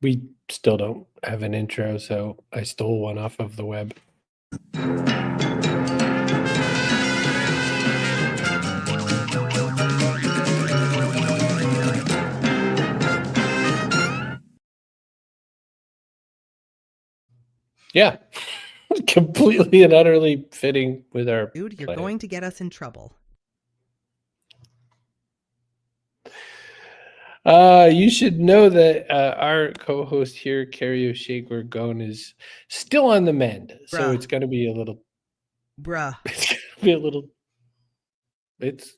We still don't have an intro, so I stole one off of the web. Yeah, completely and utterly fitting with our Dude, you're plan. going to get us in trouble. You should know that our co-host here, Kerry Gorgone, is still on the mend, so Bruh. it's going to be a little. Bruh. It's going to be a little. It's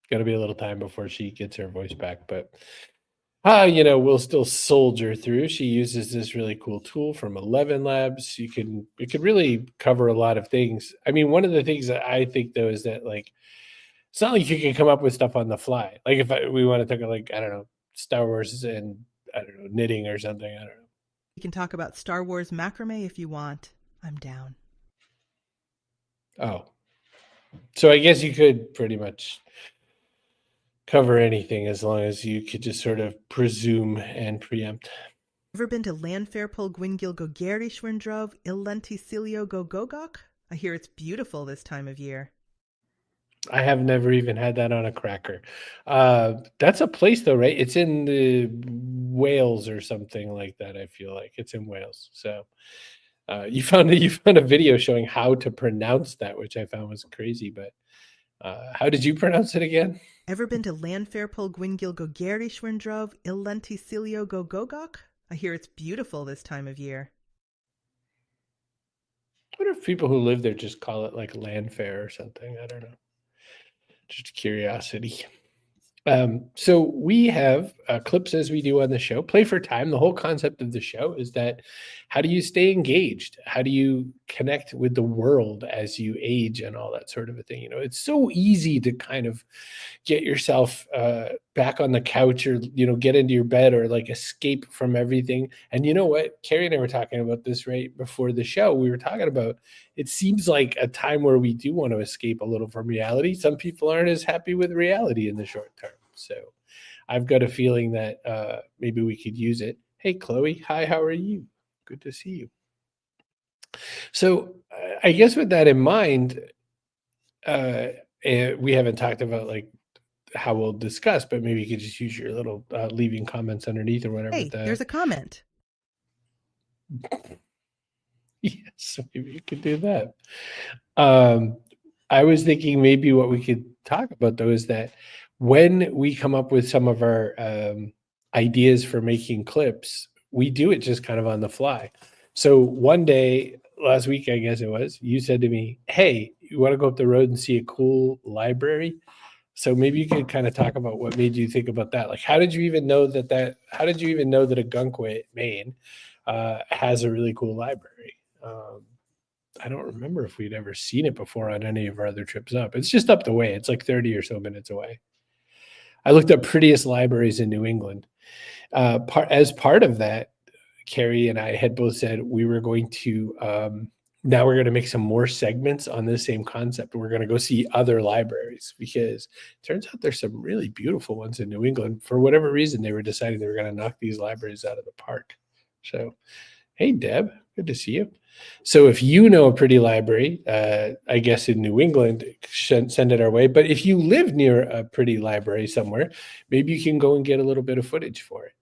going to be a little time before she gets her voice back, but we'll still soldier through. She uses this really cool tool from 11 Labs. It could really cover a lot of things. I mean, one of the things that I think though is that like it's not like you can come up with stuff on the fly. Like if we want to talk like I don't know Star Wars and I don't know knitting or something. I don't know. We can talk about Star Wars macrame if you want. I'm down. Oh, so I guess you could pretty much cover anything as long as you could just sort of presume and preempt. Ever been to Landfairpol Gwingil go Gary Schwindrov Illenticilio go Gogok? I hear it's beautiful this time of year. I have never even had that on a cracker. That's a place though, right? It's in the Wales or something like that. I feel like it's in Wales. So you found a video showing how to pronounce that, which I found was crazy. But how did you pronounce it again? Ever been to Landfairpol Gwingil go Gary Schwindrov Illenticilio go Gogok? I hear it's beautiful this time of year. What if people who live there just call it like Landfair or something? I don't know. Just curiosity. So we have clips as we do on the show. Play for time. The whole concept of the show is that how do you stay engaged? How do you connect with the world as you age and all that sort of a thing? You know, it's so easy to kind of get yourself back on the couch or, get into your bed or like escape from everything. And you know what? Kerry and I were talking about this right before the show. We were talking about it seems like a time where we do want to escape a little from reality. Some people aren't as happy with reality in the short term. So I've got a feeling that maybe we could use it. Hey, Chloe. Hi, how are you? Good to see you. So I guess with that in mind, we haven't talked about like how we'll discuss, but maybe you could just use your little leaving comments underneath or whatever. Hey, there's a comment. Yes, maybe you could do that. I was thinking maybe what we could talk about though is that when we come up with some of our ideas for making clips, we do it just kind of on the fly. So one day last week, I guess it was, you said to me, "Hey, you want to go up the road and see a cool library?" So maybe you could kind of talk about what made you think about that. Like, how did you even know that how did you even know that Ogunquit, Maine, has a really cool library? I don't remember if we'd ever seen it before on any of our other trips up. It's just up the way. It's like 30 or so minutes away. I looked up prettiest libraries in New England. As part of that, Kerry and I had both said we were going to now we're going to make some more segments on this same concept. We're going to go see other libraries because it turns out there's some really beautiful ones in New England. For whatever reason, they were deciding they were going to knock these libraries out of the park. So, hey, Deb, good to see you. So if you know a pretty library, I guess in New England, send it our way. But if you live near a pretty library somewhere, maybe you can go and get a little bit of footage for it.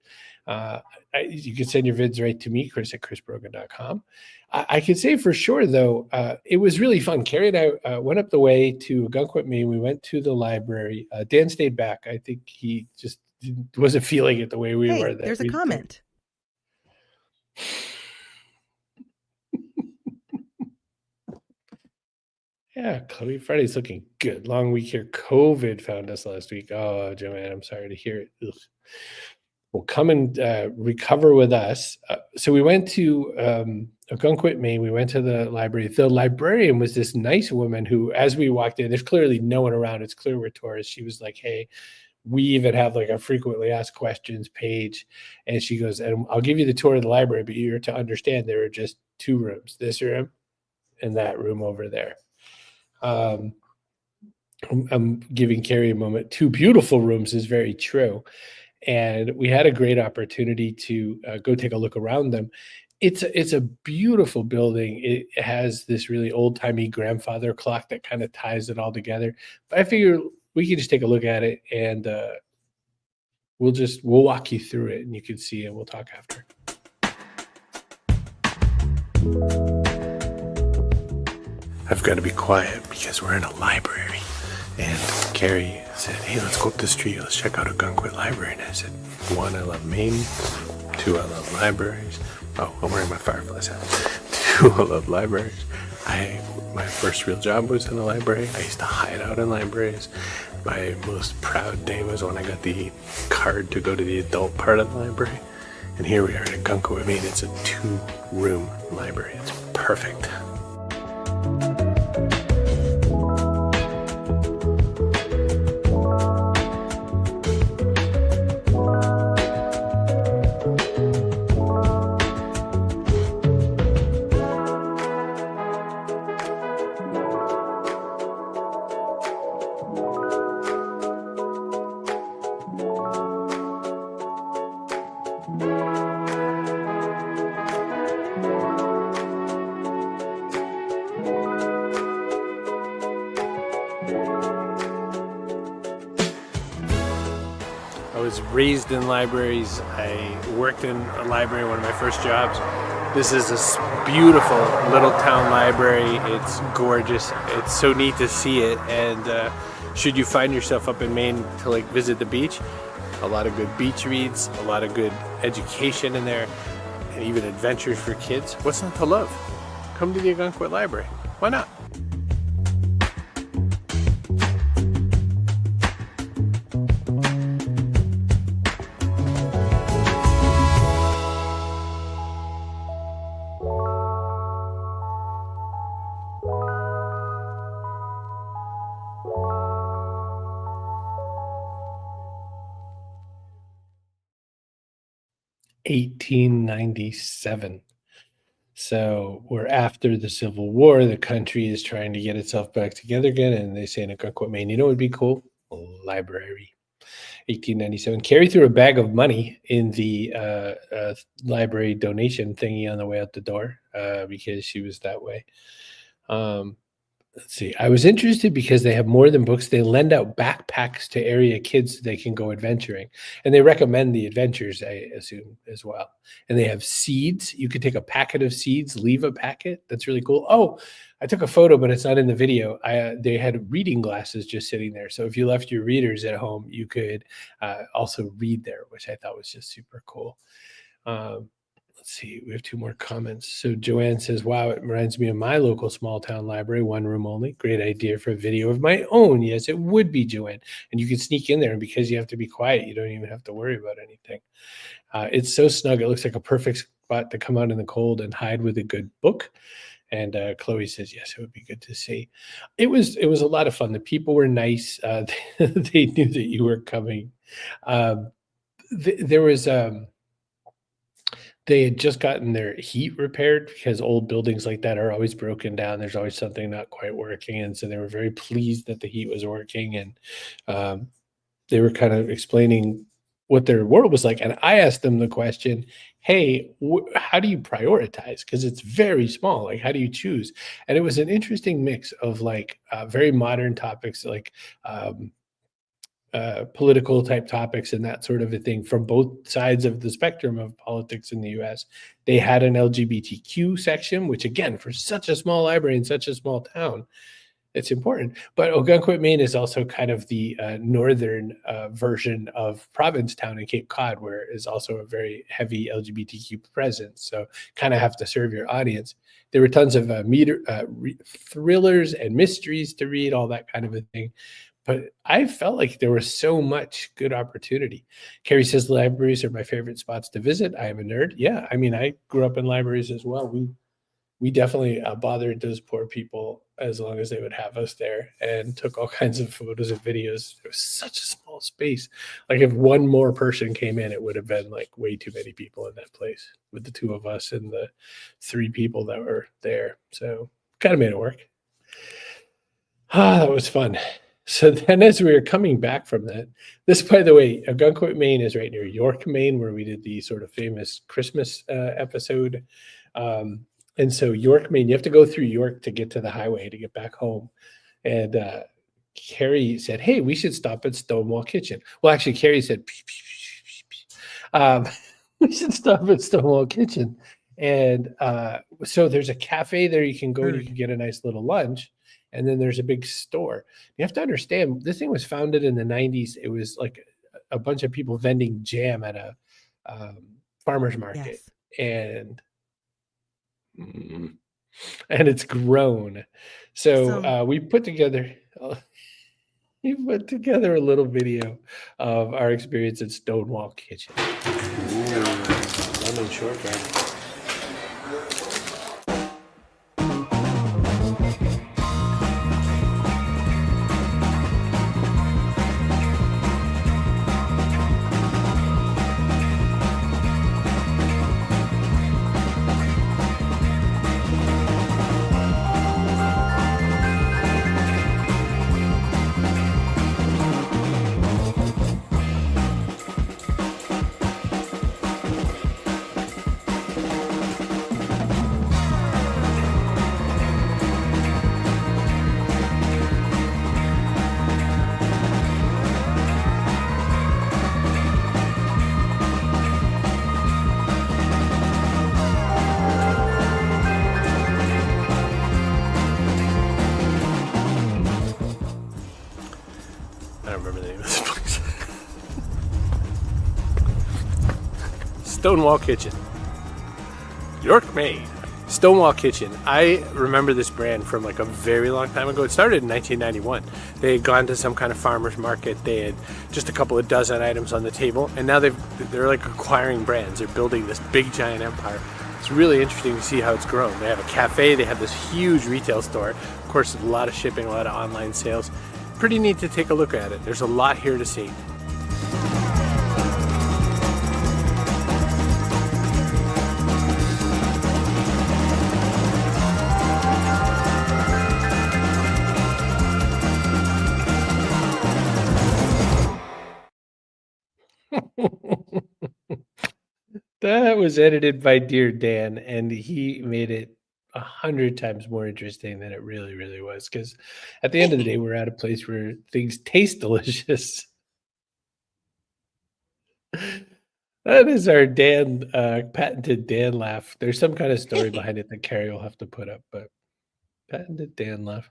You can send your vids right to me, Chris@chrisbrogan.com. I can say for sure, though, it was really fun. Kerry and I went up the way to Ogunquit, Maine. We went to the library. Dan stayed back. I think he just wasn't feeling it the way we were. There's a comment. Yeah, Chloe Friday's looking good. Long week here. COVID found us last week. Oh, Joanne, I'm sorry to hear it. Ugh. Well, come and recover with us. So we went to Ogunquit, Maine. We went to the library. The librarian was this nice woman who, as we walked in, there's clearly no one around. It's clear we're tourists. She was like, "Hey, we even have like a frequently asked questions page." And she goes, "And I'll give you the tour of the library, but you're to understand there are just two rooms, this room and that room over there." I'm giving Kerry a moment. Two beautiful rooms is very true. and we had a great opportunity to go take a look around them. It's a beautiful building. It has this really old-timey grandfather clock that kind of ties it all together. But I figure we could just take a look at it, and we'll walk you through it, and you can see, and we'll talk after. I've got to be quiet because we're in a library. And Kerry said, hey, let's go up the street. Let's check out Ogunquit Library. And I said, 1, I love Maine. 2, I love libraries. Oh, I'm wearing my fireplace hat. 2, I love libraries. My first real job was in a library. I used to hide out in libraries. My most proud day was when I got the card to go to the adult part of the library. And here we are in Ogunquit, Maine. It's a 2-room library. It's perfect. I was raised in libraries. I worked in a library, one of my first jobs. This is a beautiful little town library. It's gorgeous. It's so neat to see it. And should you find yourself up in Maine to like visit the beach, a lot of good beach reads, a lot of good education in there, and even adventures for kids. What's not to love? Come to the Ogunquit Library. Why not? (1897). So we're after the Civil War. The country is trying to get itself back together again, and they say in Ogunquit, Maine, you know what would be cool? A library. 1897. Kerry threw a bag of money in the library donation thingy on the way out the door because she was that way. Let's see. I was interested because they have more than books. They lend out backpacks to area kids so they can go adventuring. And they recommend the adventures, I assume, as well. And they have seeds. You could take a packet of seeds, leave a packet. That's really cool. Oh, I took a photo, but it's not in the video. They had reading glasses just sitting there. So if you left your readers at home, you could also read there, which I thought was just super cool. Let's see, we have 2 more comments. So Joanne says, wow, it reminds me of my local small town library, 1 room only. Great idea for a video of my own. Yes, it would be, Joanne. And you can sneak in there, and because you have to be quiet, you don't even have to worry about anything. It's so snug. It looks like a perfect spot to come out in the cold and hide with a good book. And Chloe says, yes, it would be good to see. It was a lot of fun. The people were nice. They knew that you were coming. There was... They had just gotten their heat repaired because old buildings like that are always broken down. There's always something not quite working. And so they were very pleased that the heat was working. And they were kind of explaining what their world was like. And I asked them the question, hey, how do you prioritize? Because it's very small. Like, how do you choose? And it was an interesting mix of like very modern topics like political type topics and that sort of a thing from both sides of the spectrum of politics in the US. They had an LGBTQ section, which again, for such a small library in such a small town, it's important. But Ogunquit, Maine is also kind of the northern version of Provincetown in Cape Cod, where is also a very heavy LGBTQ presence. So kind of have to serve your audience. There were tons of thrillers and mysteries to read, all that kind of a thing. But I felt like there was so much good opportunity. Kerry says libraries are my favorite spots to visit. I am a nerd. Yeah, I mean, I grew up in libraries as well. We definitely bothered those poor people as long as they would have us there and took all kinds of photos and videos. It was such a small space. Like if 1 more person came in, it would have been like way too many people in that place with the 2 of us and the 3 people that were there. So kind of made it work. That was fun. So then as we were coming back from that, this, by the way, Ogunquit, Maine is right near York, Maine, where we did the sort of famous Christmas episode. And so York, Maine, you have to go through York to get to the highway to get back home. And Kerry said, hey, we should stop at Stonewall Kitchen. Well, actually, Kerry said, we should stop at Stonewall Kitchen. And so there's a cafe there you can go and you can get a nice little lunch. And then there's a big store. You have to understand, this thing was founded in the 90s. It was like a bunch of people vending jam at a farmer's market. Yes. And it's grown. So we put together a little video of our experience at Stonewall Kitchen. Lemon shortbread. I don't remember the name of this place. Stonewall Kitchen, York, Maine. Stonewall Kitchen. I remember this brand from like a very long time ago. It started in 1991. They had gone to some kind of farmer's market. They had just a couple of dozen items on the table, and now they're like acquiring brands. They're building this big giant empire. It's really interesting to see how it's grown. They have a cafe. They have this huge retail store. Of course, a lot of shipping, a lot of online sales. Pretty neat to take a look at it. There's a lot here to see. That was edited by Dear Dan, and he made it 100 times more interesting than it really, really was. Because at the end of the day, we're at a place where things taste delicious. That is our Dan, patented Dan laugh. There's some kind of story behind it that Kerry will have to put up, but patented Dan laugh.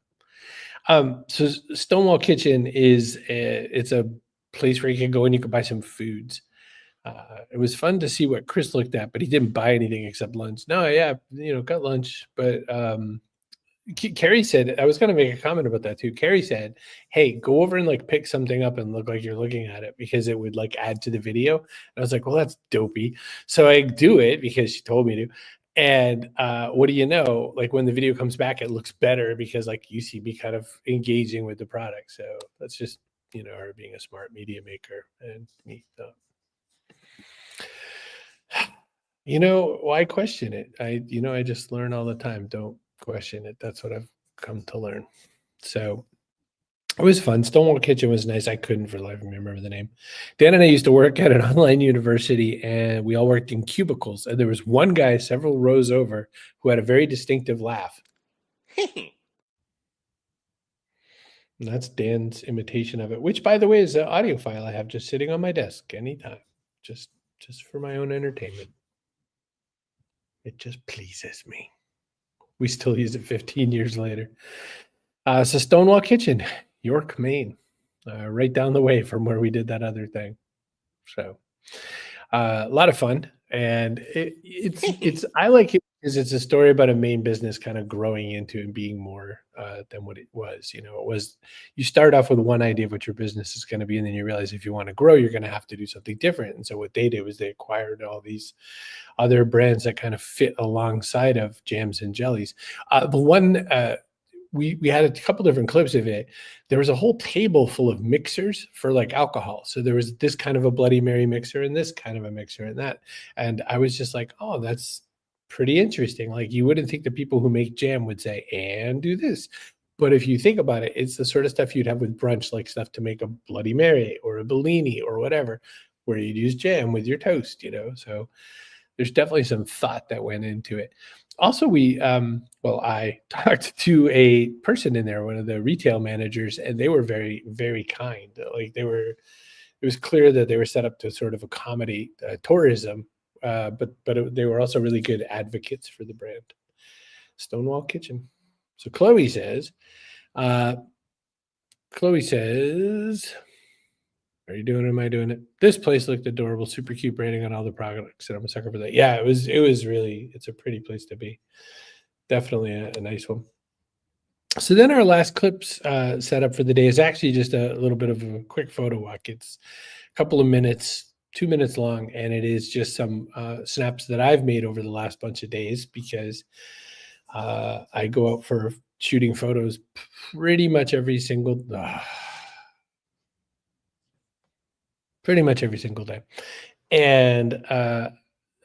So Stonewall Kitchen it's a place where you can go and you can buy some foods. It was fun to see what Chris looked at, but he didn't buy anything except lunch. No, yeah, got lunch. But Kerry said, I was going to make a comment about that too. Kerry said, hey, go over and like pick something up and look like you're looking at it because it would like add to the video. And I was like, well, that's dopey. So I do it because she told me to. And what do you know? Like when the video comes back, it looks better because like you see me kind of engaging with the product. So that's just, her being a smart media maker and me. So. Why question it? I just learn all the time. Don't question it. That's what I've come to learn. So it was fun. Stonewall Kitchen was nice. I couldn't for the life of me remember the name. Dan and I used to work at an online university, and we all worked in cubicles. And there was one guy several rows over who had a very distinctive laugh. And that's Dan's imitation of it, which, by the way, is an audio file I have just sitting on my desk anytime, just for my own entertainment. It just pleases me. We still use it 15 years later. So Stonewall Kitchen, York, Maine, right down the way from where we did that other thing. So a lot of fun. And it's I like it because it's a story about a Maine business kind of growing into and being more than what it was. You start off with one idea of what your business is going to be, and then you realize if you want to grow, you're going to have to do something different. And so what they did was they acquired all these other brands that kind of fit alongside of jams and jellies. The one we had a couple different clips of it. There was a whole table full of mixers for like alcohol. So there was this kind of a Bloody Mary mixer and this kind of a mixer and that. And I was just like, oh, that's pretty interesting. Like you wouldn't think the people who make jam would say, and do this. But if you think about it, it's the sort of stuff you'd have with brunch, like stuff to make a Bloody Mary or a Bellini or whatever, where you'd use jam with your toast, So there's definitely some thought that went into it. Also, I talked to a person in there, one of the retail managers, and they were very, very kind. It was clear that they were set up to sort of accommodate tourism, they were also really good advocates for the brand. Stonewall Kitchen. So uh, Chloe says, are you doing it? Am I doing it? This place looked adorable, super cute branding on all the products, and I'm a sucker for that. Yeah, it was really, it's a pretty place to be. Definitely a nice one. So then our last clips set up for the day is actually just a little bit of a quick photo walk. It's a couple of minutes, 2 minutes long, and it is just some snaps that I've made over the last bunch of days because I go out for shooting photos pretty much every single day. And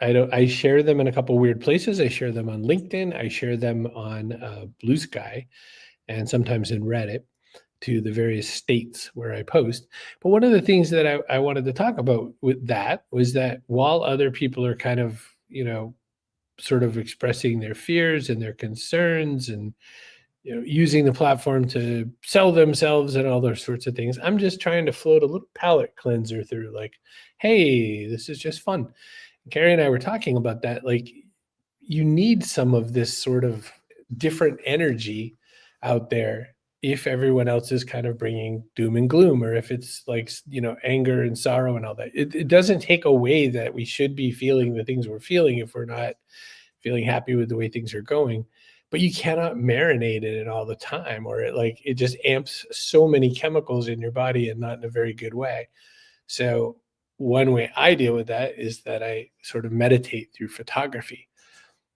I share them in a couple weird places. I share them on LinkedIn. I share them on Blue Sky and sometimes in Reddit to the various states where I post. But one of the things that I wanted to talk about with that was that while other people are kind of, sort of expressing their fears and their concerns and, using the platform to sell themselves and all those sorts of things, I'm just trying to float a little palate cleanser through like, hey, this is just fun. Kerry and I were talking about that. Like, you need some of this sort of different energy out there if everyone else is kind of bringing doom and gloom, or if it's like, anger and sorrow and all that. It doesn't take away that we should be feeling the things we're feeling if we're not feeling happy with the way things are going. But you cannot marinate in it all the time, or it just amps so many chemicals in your body and not in a very good way. So one way I deal with that is that I sort of meditate through photography.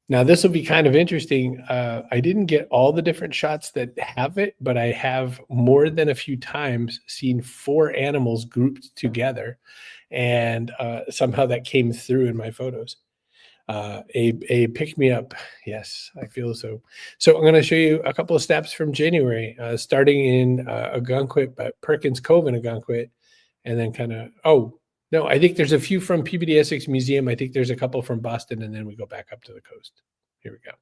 Now, this will be kind of interesting. I didn't get all the different shots that have it, but I have more than a few times seen 4 animals grouped together, and somehow that came through in my photos. A pick-me-up. Yes, I feel so. So I'm going to show you a couple of snaps from January, starting in Ogunquit, but Perkins Cove in Ogunquit, and then no, I think there's a few from Peabody Essex Museum. I think there's a couple from Boston, and then we go back up to the coast. Here we go.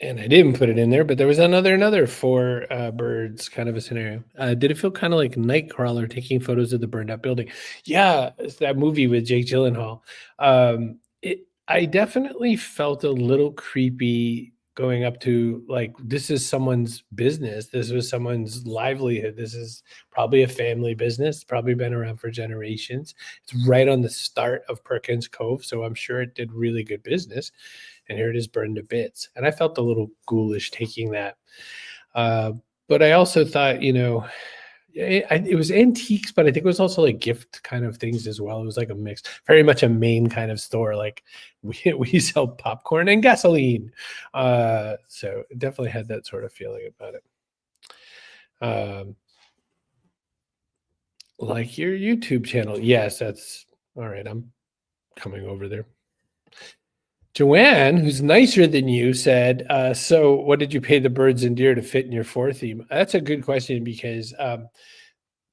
And I didn't put it in there, but there was another 4 birds kind of a scenario. Did it feel kind of like Nightcrawler taking photos of the burned out building? Yeah, it's that movie with Jake Gyllenhaal. I definitely felt a little creepy going up to, like, this is someone's business. This was someone's livelihood. This is probably a family business, probably been around for generations. It's right on the start of Perkins Cove, so I'm sure it did really good business. And here it is burned to bits. And I felt a little ghoulish taking that. Uh, but I also thought, it was antiques, but I think it was also like gift kind of things as well. It was like a mix, very much a Maine kind of store. Like we sell popcorn and gasoline. So it definitely had that sort of feeling about it. Like your YouTube channel. Yes, that's all right. I'm coming over there. Joanne, who's nicer than you, said, so what did you pay the birds and deer to fit in your 4 theme? That's a good question because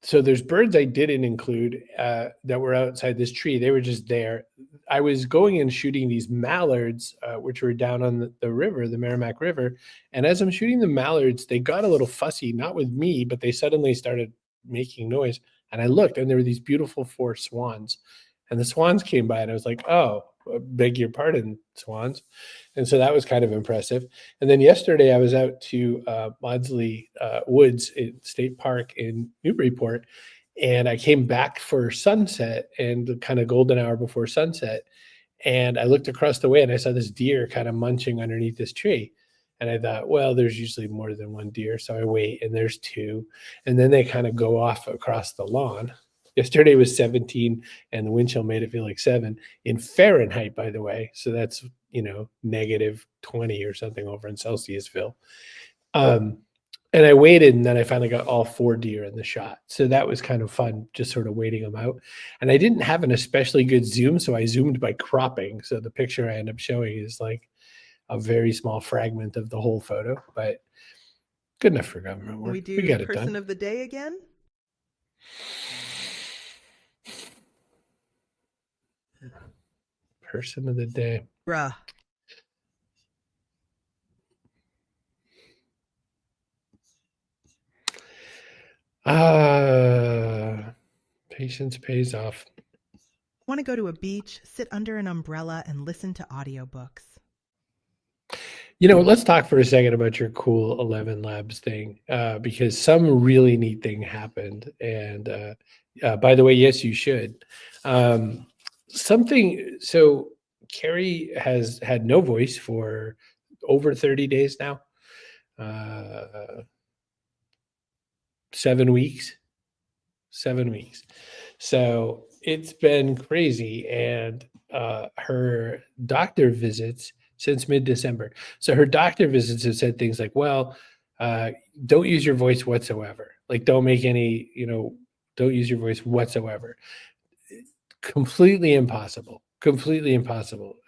so there's birds I didn't include that were outside this tree. They were just there. I was going and shooting these mallards, which were down on the river, the Merrimack River. And as I'm shooting the mallards, they got a little fussy, not with me, but they suddenly started making noise. And I looked and there were these beautiful 4 swans. And the swans came by and I was like, oh, beg your pardon, swans. And so that was kind of impressive. And then yesterday I was out to Maudsley Woods State Park in Newburyport, and I came back for sunset and the kind of golden hour before sunset. And I looked across the way and I saw this deer kind of munching underneath this tree. And I thought, well, there's usually more than one deer. So I wait and there's 2. And then they kind of go off across the lawn. Yesterday was 17 and the wind chill made it feel like 7 in Fahrenheit, by the way. So that's, negative 20 or something over in Celsiusville. And I waited and then I finally got all 4 deer in the shot. So that was kind of fun, just sort of waiting them out. And I didn't have an especially good zoom, so I zoomed by cropping. So the picture I end up showing is like a very small fragment of the whole photo, but good enough for government work. We do got it person done. of the day again? Person of the day. Bruh. Patience pays off. Want to go to a beach, sit under an umbrella, and listen to audiobooks. Let's talk for a second about your cool 11 Labs thing, because some really neat thing happened. And by the way, yes, you should. So Kerry has had no voice for over 30 days now. 7 weeks. 7 weeks. So it's been crazy. And her doctor visits since mid-December. So her doctor visits have said things like, well, don't use your voice whatsoever. Like, don't make any, don't use your voice whatsoever. Completely impossible,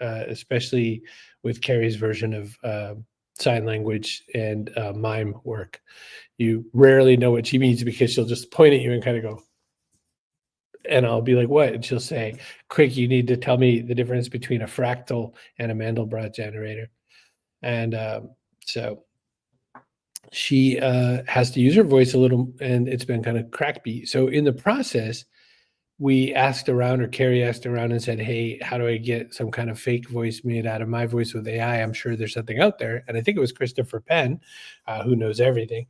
especially with Kerry's version of sign language and mime work. You rarely know what she means because she'll just point at you and kind of go, and I'll be like, what? And she'll say, quick, you need to tell me the difference between a fractal and a Mandelbrot generator. And so she has to use her voice a little, and it's been kind of crackbeat. So in the process, we asked around, or Kerry asked around and said, hey, how do I get some kind of fake voice made out of my voice with AI? I'm sure there's something out there. And I think it was Christopher Penn, who knows everything,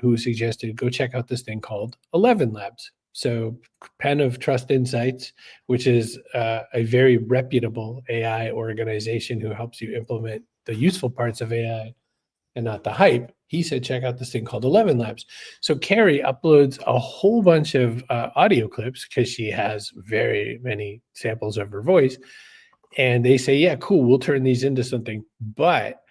who suggested go check out this thing called 11 Labs. So Penn of Trust Insights, which is a very reputable AI organization who helps you implement the useful parts of AI and not the hype. He said, check out this thing called 11 Labs. So Kerry uploads a whole bunch of audio clips because she has very many samples of her voice. And they say, yeah, cool, we'll turn these into something. But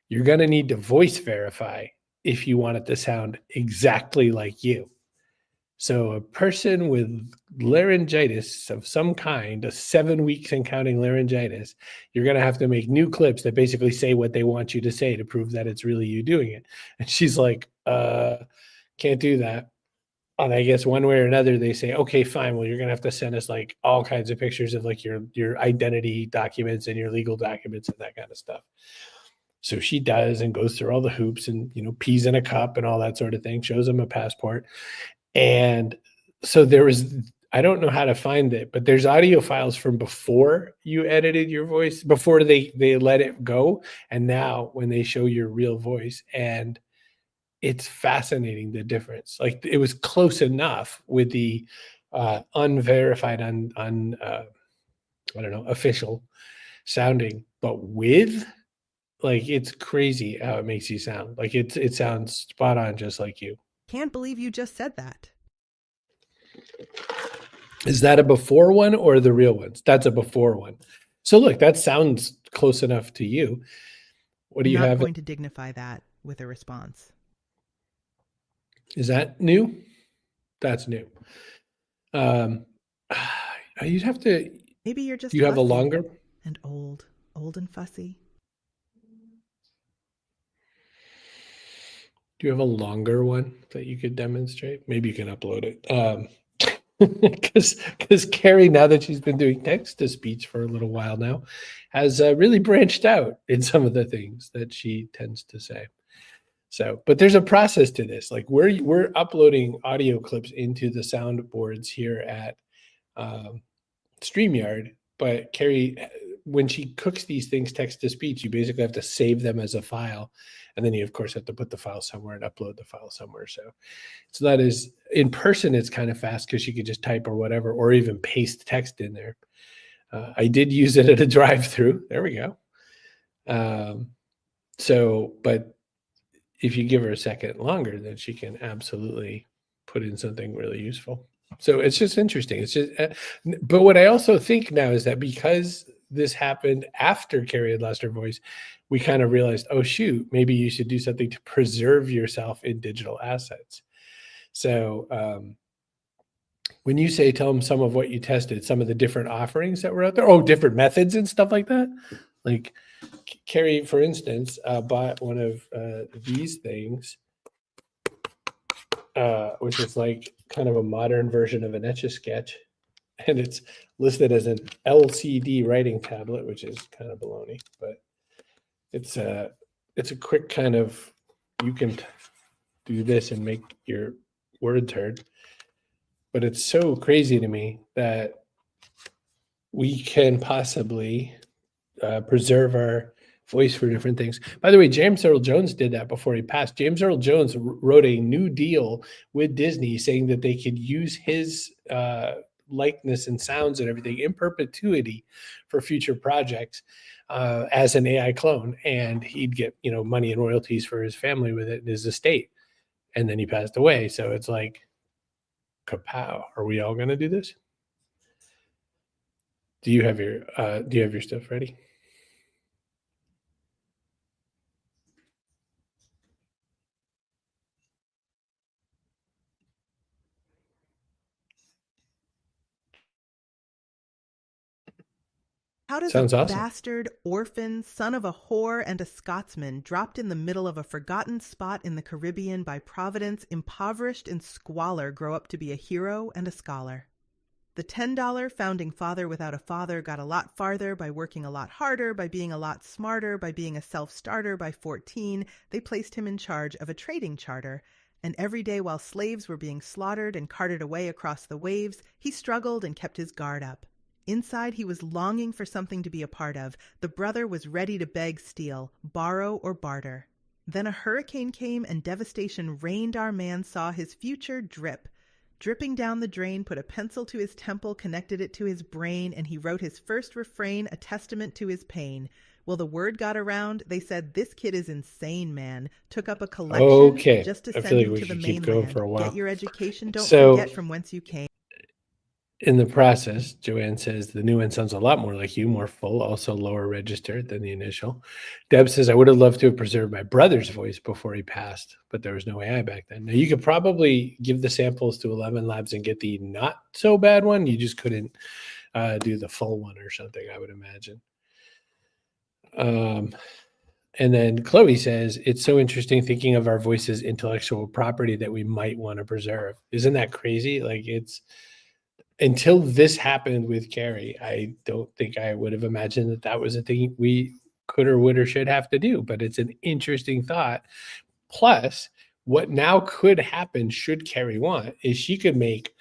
you're going to need to voice verify if you want it to sound exactly like you. So a person with laryngitis of some kind, a 7 weeks and counting laryngitis, you're going to have to make new clips that basically say what they want you to say to prove that it's really you doing it. And she's like, can't do that. And I guess one way or another, they say, okay, fine. Well, you're going to have to send us like all kinds of pictures of like your identity documents and your legal documents and that kind of stuff. So she does and goes through all the hoops and, pees in a cup and all that sort of thing, shows them a passport. And so there was, I don't know how to find it, but there's audio files from before you edited your voice, before they let it go, and now when they show your real voice, and it's fascinating the difference. Like it was close enough with the unverified, I don't know, official sounding, but with like it's crazy how it makes you sound. Like it sounds spot on, just like you. Can't believe you just said that. Is that a before one or the real ones? That's a before one. So look, that sounds close enough to you. What do you Not have? going to dignify that with a response. Is that new? That's new. You'd have to. Maybe you're just Do you have a fussy longer? and old and fussy. Do you have a longer one that you could demonstrate? Maybe you can upload it. Because Kerry, now that she's been doing text to speech for a little while now, has really branched out in some of the things that she tends to say. So, but there's a process to this. Like we're uploading audio clips into the soundboards here at StreamYard, but Kerry, when she cooks these things text to speech, you basically have to save them as a file. And then you, of course, have to put the file somewhere and upload the file somewhere. So it's not as in person, it's kind of fast because you could just type or whatever, or even paste text in there. I did use it at a drive-through. There we go. But if you give her a second longer, then she can absolutely put in something really useful. So it's just interesting. It's just, but what I also think now is that because this happened after Kerry had lost her voice, we kind of realized, oh shoot, maybe you should do something to preserve yourself in digital assets. So when you say, tell them some of what you tested, some of the different offerings that were out there, different methods and stuff like that. Like Kerry, for instance, bought one of these things, which is like kind of a modern version of an Etch-a-Sketch. And it's listed as an LCD writing tablet, which is kind of baloney, but it's a quick kind of, you can do this and make your words heard. But it's so crazy to me that we can possibly preserve our voice for different things. By the way, James Earl Jones did that before he passed. James Earl Jones wrote a new deal with Disney saying that they could use his likeness and sounds and everything in perpetuity for future projects as an AI clone, and he'd get money and royalties for his family with it in his estate. And then he passed away. So it's like, kapow! Are we all going to do this? Do you have your stuff ready? How does Sounds a awesome. bastard, orphan, son of a whore and a Scotsman, dropped in the middle of a forgotten spot in the Caribbean by Providence, impoverished in squalor, grow up to be a hero and a scholar? The $10 founding father without a father got a lot farther by working a lot harder, by being a lot smarter, by being a self-starter. By 14, they placed him in charge of a trading charter. And every day while slaves were being slaughtered and carted away across the waves, he struggled and kept his guard up. Inside, he was longing for something to be a part of. The brother was ready to beg, steal, borrow, or barter. Then a hurricane came and devastation reigned. Our man saw his future drip. Dripping down the drain, put a pencil to his temple, connected it to his brain, and he wrote his first refrain, a testament to his pain. Well, the word got around. They said, this kid is insane, man. Took up a collection just to send him to the mainland. For a while. Get your education, don't So, forget from whence you came. In the process, Joanne says the new one sounds a lot more like you, more full, also lower register than the initial. Deb says, I would have loved to have preserved my brother's voice before he passed, but there was no AI back then. Now, you could probably give the samples to 11 Labs and get the not so bad one. You just couldn't do the full one or something, I would imagine. And then Chloe says, it's so interesting thinking of our voices intellectual property that we might want to preserve. Isn't that crazy? Like until this happened with Kerry, I don't think I would have imagined that was a thing we could or would or should have to do, but it's an interesting thought. Plus, what now could happen, should Kerry want, is she could make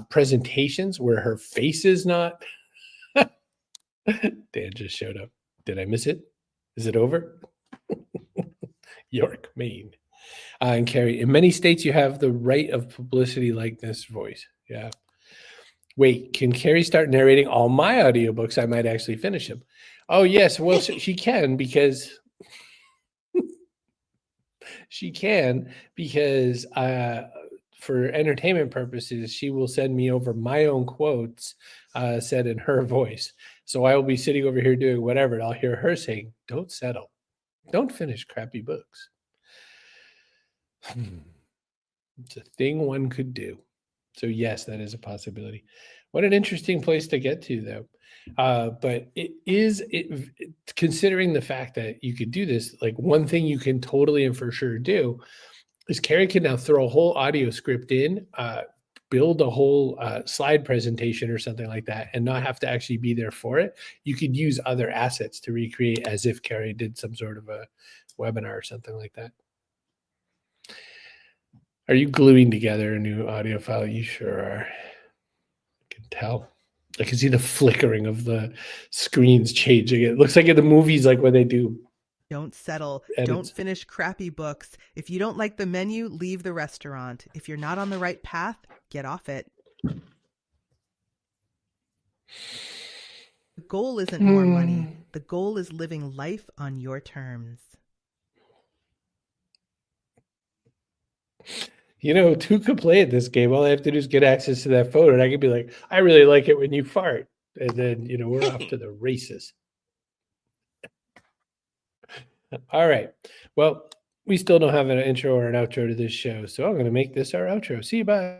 presentations where her face is not. Dan just showed up. Did I miss it? Is it over? York, Maine. And Kerry, in many states, you have the right of publicity likeness voice. Yeah. Wait, can Kerry start narrating all my audiobooks? I might actually finish them. Oh, yes. Well, she can because for entertainment purposes, she will send me over my own quotes said in her voice. So I will be sitting over here doing whatever, and I'll hear her saying, don't settle. Don't finish crappy books. It's a thing one could do. So yes, that is a possibility. What an interesting place to get to, though. But considering the fact that you could do this, like one thing you can totally and for sure do is Kerry can now throw a whole audio script in, build a whole slide presentation or something like that, and not have to actually be there for it. You could use other assets to recreate as if Kerry did some sort of a webinar or something like that. Are you gluing together a new audio file? You sure are. I can tell. I can see the flickering of the screens changing. It looks like in the movies, like when they do. Don't settle. Edits. Don't finish crappy books. If you don't like the menu, leave the restaurant. If you're not on the right path, get off it. The goal isn't more money. The goal is living life on your terms. You know, two could play at this game. All I have to do is get access to that phone, and I could be like, I really like it when you fart. And then, you know, we're off to the races. All right. Well, we still don't have an intro or an outro to this show, so I'm going to make this our outro. See you, bye.